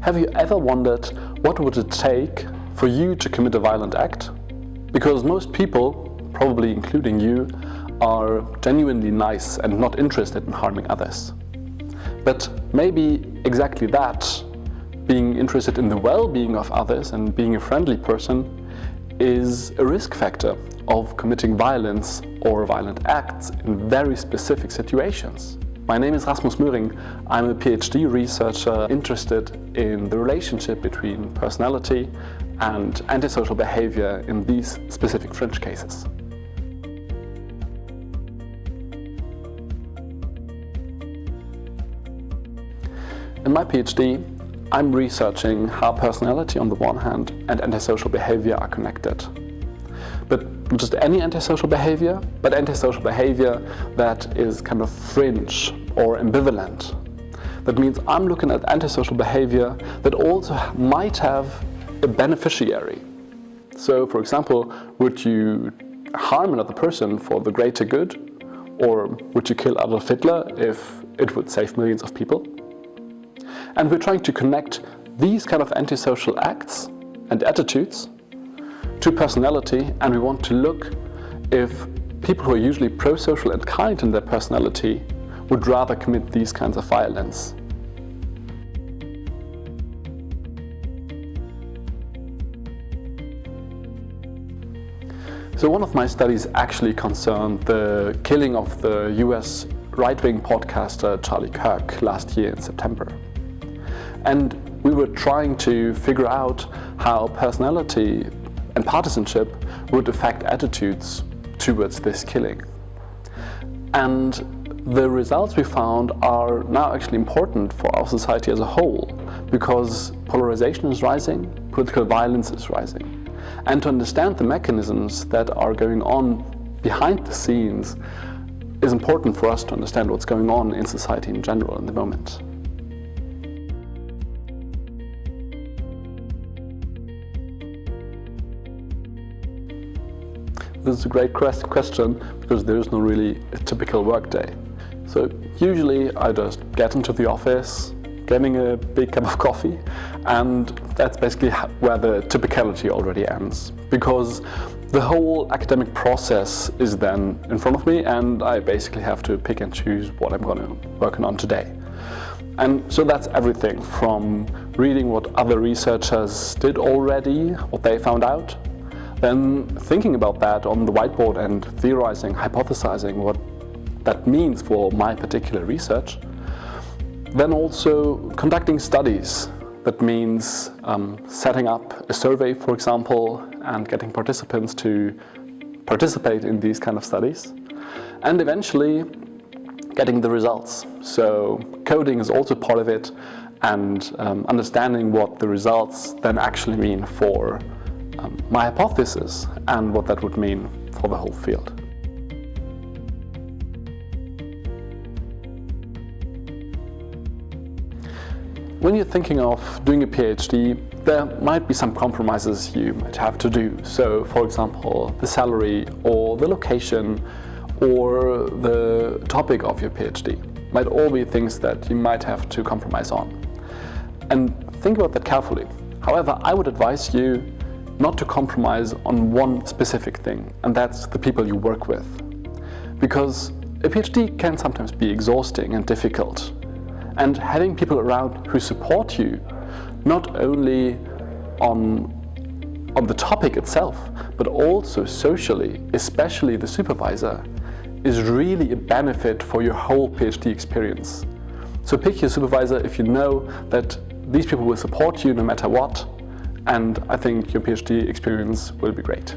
Have you ever wondered what would it take for you to commit a violent act? Because most people, probably including you, are genuinely nice and not interested in harming others. But maybe exactly that, being interested in the well-being of others and being a friendly person, is a risk factor of committing violence or violent acts in very specific situations. My name is Rasmus Möring. I'm a PhD researcher interested in the relationship between personality and antisocial behavior in these specific fringe cases. In my PhD, I'm researching how personality on the one hand and antisocial behavior are connected. But not just any antisocial behavior, but antisocial behavior that is kind of fringe or ambivalent. That means I'm looking at antisocial behavior that also might have a beneficiary. So, for example, would you harm another person for the greater good? Or would you kill Adolf Hitler if it would save millions of people? And we're trying to connect these kind of antisocial acts and attitudes to personality, and we want to look if people who are usually pro-social and kind in their personality would rather commit these kinds of violence. So one of my studies actually concerned the killing of the US right-wing podcaster Charlie Kirk last year in September. And we were trying to figure out how personality and partisanship would affect attitudes towards this killing. And the results we found are now actually important for our society as a whole, because polarization is rising, political violence is rising. And to understand the mechanisms that are going on behind the scenes is important for us to understand what's going on in society in general in the moment. This is a great question because there is no really a typical workday. So usually I just get into the office, getting a big cup of coffee, and that's basically where the typicality already ends. Because the whole academic process is then in front of me, and I basically have to pick and choose what I'm going to work on today. And so that's everything from reading what other researchers did already, what they found out, then thinking about that on the whiteboard and theorizing, hypothesizing what that means for my particular research. Then also conducting studies. That means setting up a survey, for example, and getting participants to participate in these kind of studies. And eventually getting the results. So coding is also part of it, and understanding what the results then actually mean for my hypothesis and what that would mean for the whole field. When you're thinking of doing a PhD, there might be some compromises you might have to do. So, for example, the salary or the location or the topic of your PhD might all be things that you might have to compromise on. And think about that carefully. However, I would advise you not to compromise on one specific thing, and that's the people you work with. Because a PhD can sometimes be exhausting and difficult. And having people around who support you, not only on the topic itself, but also socially, especially the supervisor, is really a benefit for your whole PhD experience. So pick your supervisor if you know that these people will support you no matter what, and I think your PhD experience will be great.